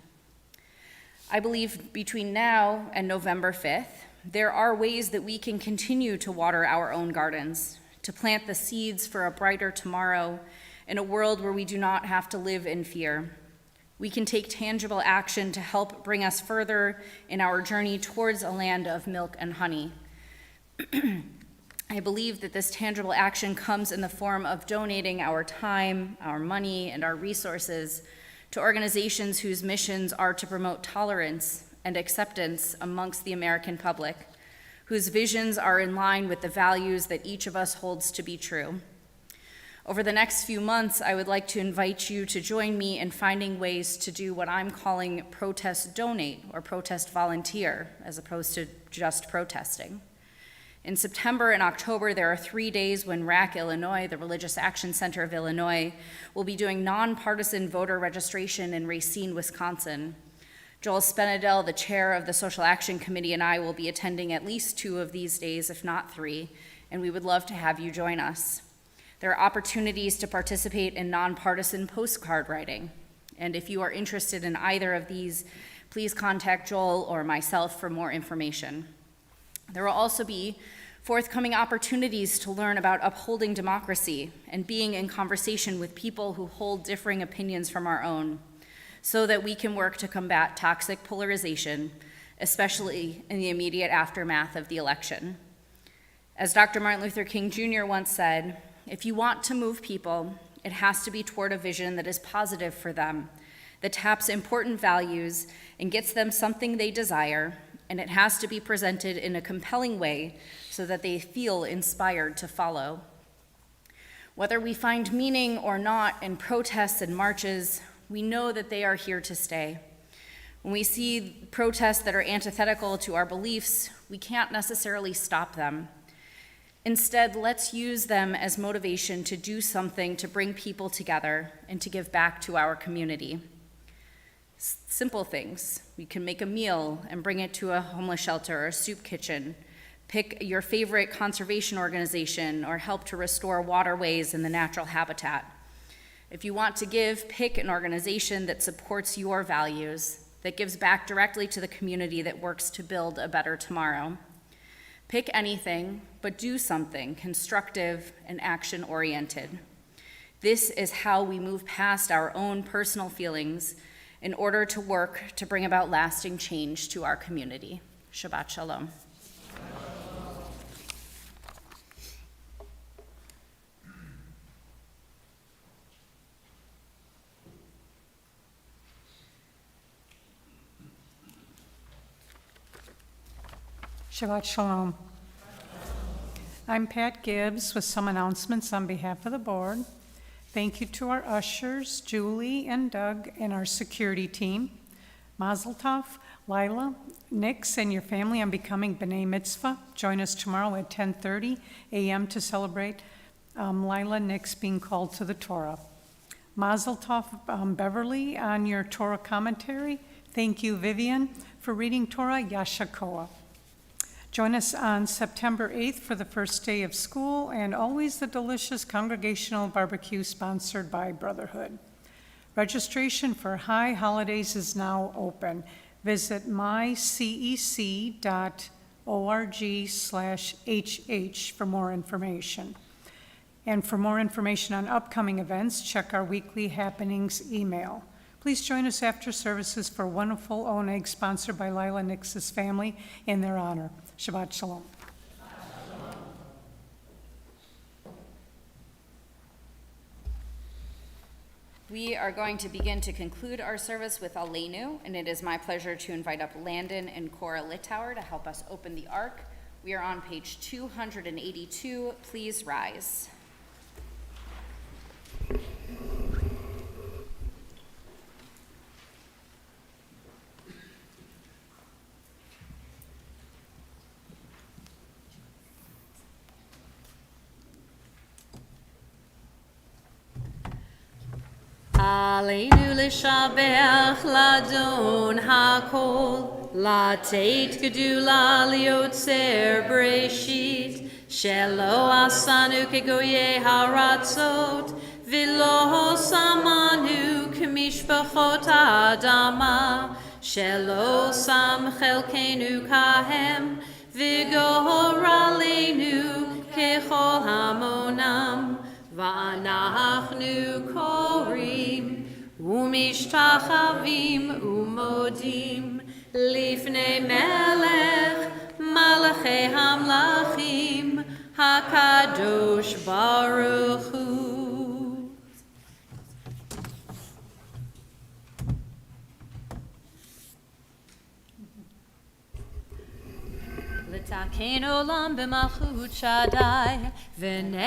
I believe between now and November 5th, there are ways that we can continue to water our own gardens, to plant the seeds for a brighter tomorrow in a world where we do not have to live in fear. We can take tangible action to help bring us further in our journey towards a land of milk and honey. I believe that this tangible action comes in the form of donating our time, our money, and our resources to organizations whose missions are to promote tolerance and acceptance amongst the American public, whose visions are in line with the values that each of us holds to be true. Over the next few months, I would like to invite you to join me in finding ways to do what I'm calling protest donate or protest volunteer, as opposed to just protesting. In September and October, there are 3 days when RAC Illinois, the Religious Action Center of Illinois, will be doing nonpartisan voter registration in Racine, Wisconsin. Joel Spenedel, the chair of the Social Action Committee, and I will be attending at least 2 of these days, if not 3, and we would love to have you join us. There are opportunities to participate in nonpartisan postcard writing, and if you are interested in either of these, please contact Joel or myself for more information. There will also be forthcoming opportunities to learn about upholding democracy and being in conversation with people who hold differing opinions from our own, so that we can work to combat toxic polarization, especially in the immediate aftermath of the election. As Dr. Martin Luther King Jr. once said, if you want to move people, it has to be toward a vision that is positive for them, that taps important values and gets them something they desire, and it has to be presented in a compelling way so that they feel inspired to follow. Whether we find meaning or not in protests and marches, we know that they are here to stay. When we see protests that are antithetical to our beliefs, we can't necessarily stop them. Instead, let's use them as motivation to do something to bring people together and to give back to our community. Simple things. We can make a meal and bring it to a homeless shelter or a soup kitchen. Pick your favorite conservation organization or help to restore waterways and the natural habitat. If you want to give, pick an organization that supports your values, that gives back directly to the community that works to build a better tomorrow. Pick anything, but do something constructive and action-oriented. This is how we move past our own personal feelings in order to work to bring about lasting change to our community. Shabbat Shalom. Shabbat Shalom. I'm Pat Gibbs with some announcements on behalf of the board. Thank you to our ushers, Julie and Doug, and our security team. Mazel Tov, Lila, Nix, and your family on becoming B'nai Mitzvah. Join us tomorrow at 10:30 a.m. to celebrate Lila Nix being called to the Torah. Mazel Tov, Beverly, on your Torah commentary. Thank you, Vivian, for reading Torah Yashakoa. Join us on September 8th for the first day of school and always the delicious congregational barbecue sponsored by Brotherhood. Registration for High Holidays is now open. Visit mycec.org/HH for more information. And for more information on upcoming events, check our weekly happenings email. Please join us after services for wonderful Oneg sponsored by Lila Nix's family in their honor. Shabbat Shalom. We are going to begin to conclude our service with Aleinu, and it is my pleasure to invite up Landon and Cora Littauer to help us open the ark. We are on page 282. Please rise. Aleinu l'shabech ladon hakol, latet gedula liotzer breshit, shelo asanu kegoye haratzot, v'lo samanu k'mishpachot ha'adama, shelo sam chelkenu kahem, v'gohor aleinu kechol hamonam. ואנחנו קוראים ומשתחווים ומודים לפני מלך מלכי המלכים הקדוש ברוך הוא. לתקן עולם במלכות שדי ונאמר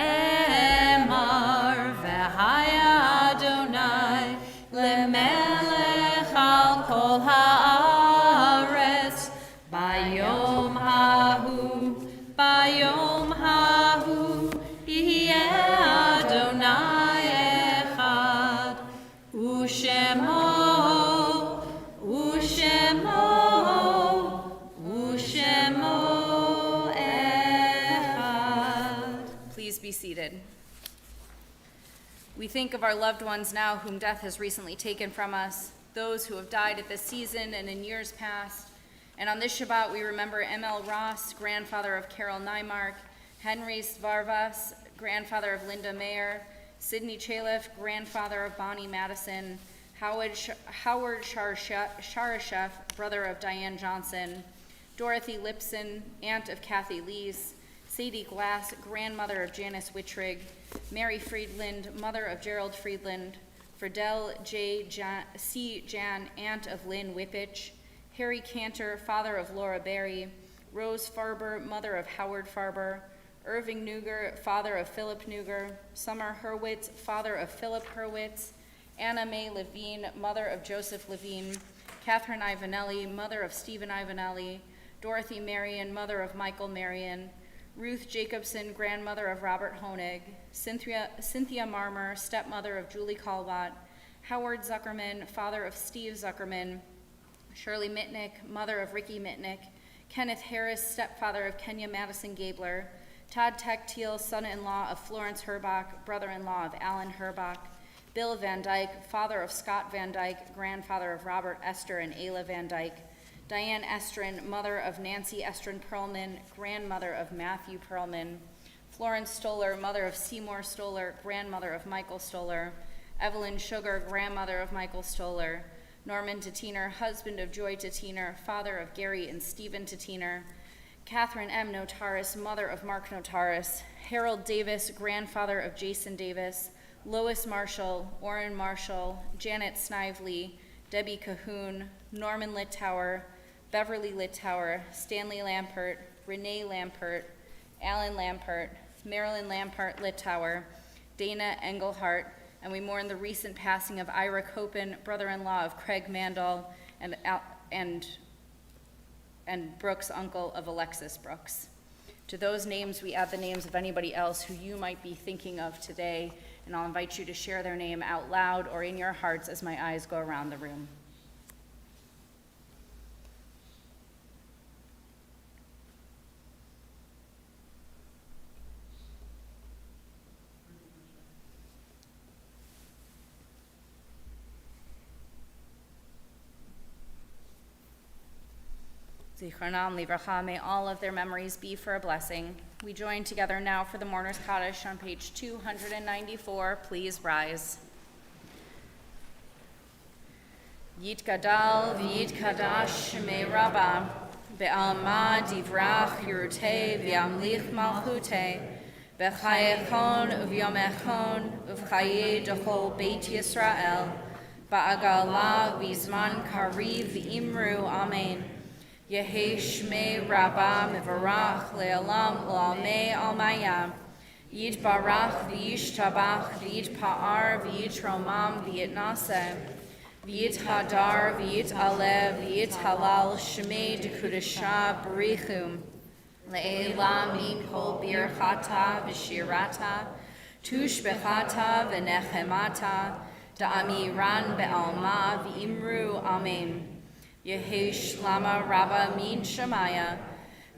והיה אדוני למלך על כל הארץ ביום ההוא יהיה אדוני אחד ושמו Be seated. We think of our loved ones now whom death has recently taken from us, those who have died at this season and in years past. And on this Shabbat, we remember M.L. Ross, grandfather of Carol Nymark, Henry Svarvas, grandfather of Linda Mayer, Sidney Chaliff, grandfather of Bonnie Madison, Howard Sharashef, brother of Diane Johnson, Dorothy Lipson, aunt of Kathy Lees, Sadie Glass, grandmother of Janice Wittrig, Mary Friedland, mother of Gerald Friedland, Fridell C. Jan, aunt of Lynn Whippich, Harry Cantor, father of Laura Berry, Rose Farber, mother of Howard Farber, Irving Neuger, father of Philip Neuger, Summer Hurwitz, father of Philip Hurwitz, Anna Mae Levine, mother of Joseph Levine, Catherine Ivanelli, mother of Stephen Ivanelli, Dorothy Marion, mother of Michael Marion, Ruth Jacobson, grandmother of Robert Honig, Cynthia Marmer, stepmother of Julie Kalbot, Howard Zuckerman, father of Steve Zuckerman, Shirley Mitnick, mother of Ricky Mitnick, Kenneth Harris, stepfather of Kenya Madison Gabler, Todd Tectiel, son-in-law of Florence Herbach, brother-in-law of Alan Herbach, Bill Van Dyke, father of Scott Van Dyke, grandfather of Robert Esther and Ayla Van Dyke, Diane Estrin, mother of Nancy Estrin Perlman, grandmother of Matthew Perlman, Florence Stoller, mother of Seymour Stoller, grandmother of Michael Stoller, Evelyn Sugar, grandmother of Michael Stoller, Norman Tatiner, husband of Joy Tatiner, father of Gary and Stephen Tatiner, Catherine M. Notaris, mother of Mark Notaris, Harold Davis, grandfather of Jason Davis, Lois Marshall, Orrin Marshall, Janet Snively, Debbie Cahoon, Norman Littauer, Beverly Littauer, Stanley Lampert, Renee Lampert, Alan Lampert, Marilyn Lampert Littauer, Dana Engelhart, and we mourn the recent passing of Ira Copen, brother-in-law of Craig Mandel, and Brooks, uncle of Alexis Brooks. To those names, we add the names of anybody else who you might be thinking of today, and I'll invite you to share their name out loud or in your hearts as my eyes go around the room. Zichronam Livracha, may all of their memories be for a blessing. We join together now for the Mourner's Kaddish on page 294. Please rise. Yit Gadal v'yit Kadash Shemei Rabbah, be'alma divrach yirutei v'yamlich malchutei, B'chayechon uvyomechon uvchaye dechol Beit Yisrael ba'agala v'zman kariv v'imru amen. Yehi shmei rabba mivarach le'olam u'almei almayam. Yitbarach v'yishtabach v'yitpa'ar v'yitromam v'yitnaseh. V'yit hadar, v'yit alev, v'yit halal, shmei dekudasha, barichum. Le'ela min kol birchata v'shirata, tushbechata v'nechemata, da'amiran be'alma v'imru amen. Yehi shlama rabba min shemaya,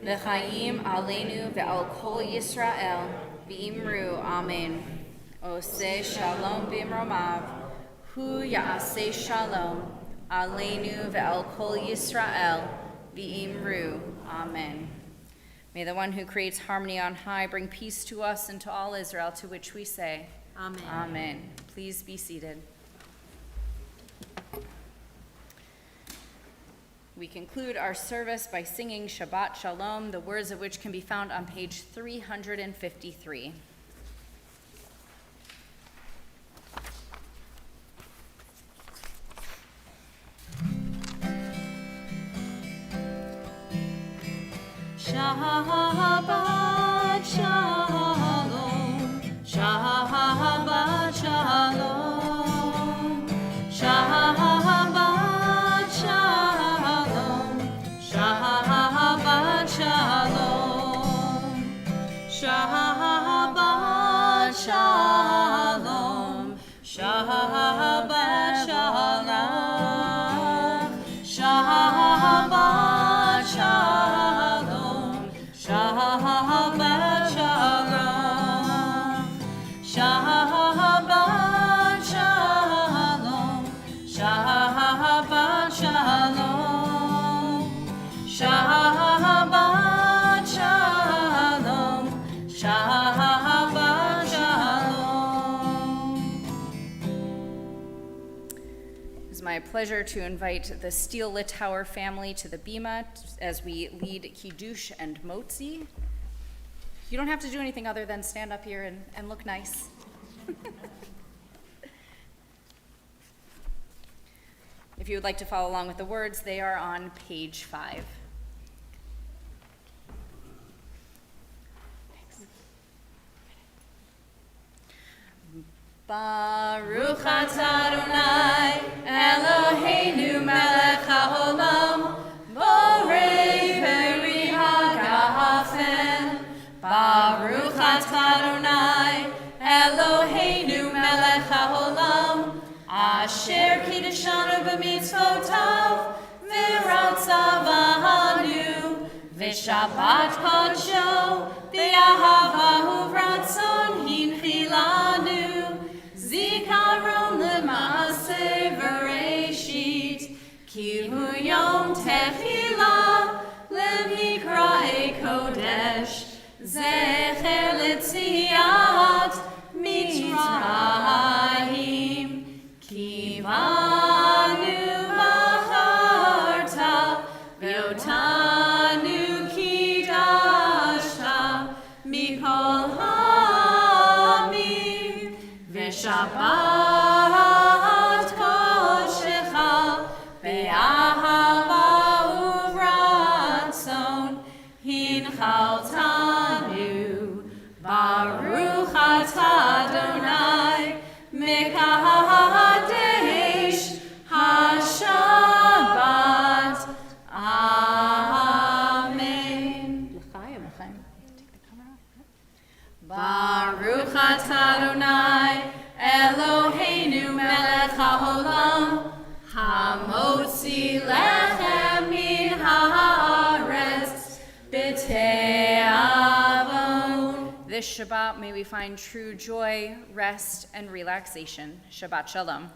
v'chaim aleinu ve'al kol Yisrael, v'imru amen. Oseh shalom b'imromav, Hu ya'aseh shalom, aleinu ve'al kol Yisrael, v'imru. Amen. May the one who creates harmony on high bring peace to us and to all Israel, to which we say, Amen. Amen. Please be seated. We conclude our service by singing Shabbat Shalom, the words of which can be found on page 353. Shabbat Shalom, Shabbat Shalom, Shabbat Shalom, Shabbat Shalom, Shabbat Shalom, Shabbat Shalom, Shabbat Shalom. Shabbat Shalom, Shabbat Shalom, Shabbat Shalom, Shabbat Shalom, Shabbat Shalom. It's my pleasure to invite the Steel Litauer family to the Bima as we lead Kiddush and Motzi. You don't have to do anything other than stand up here and look nice. If you would like to follow along with the words, they are on page 5. Baruch atah Adonai Eloheinu melech haolam borei peri hagafen. Baruch atah Adonai Eloheinu melech haolam asher kiddeshanu b'mitzvotav v'ratzavanu v'shabbat kodsho b'yahavahu v'ratzon hinchilanu. Zikaron l'maaseh v'reishit, ki hu yom tefillah l'mikra'ei kodesh, zecher l'tziat mitzrayim, ki banu bacharta v'otanu kidashta mikol ha'amim. Shabbat kodshecha be'ahava uvratzon hinchaltanu. Baruch atah Adonai mekadesh hashabbat. Amen. Baruch atah Adonai Eloheinu melech haolam hamotzi lechem min haaretz b'te'avon. This Shabbat may we find true joy, rest, and relaxation. Shabbat Shalom.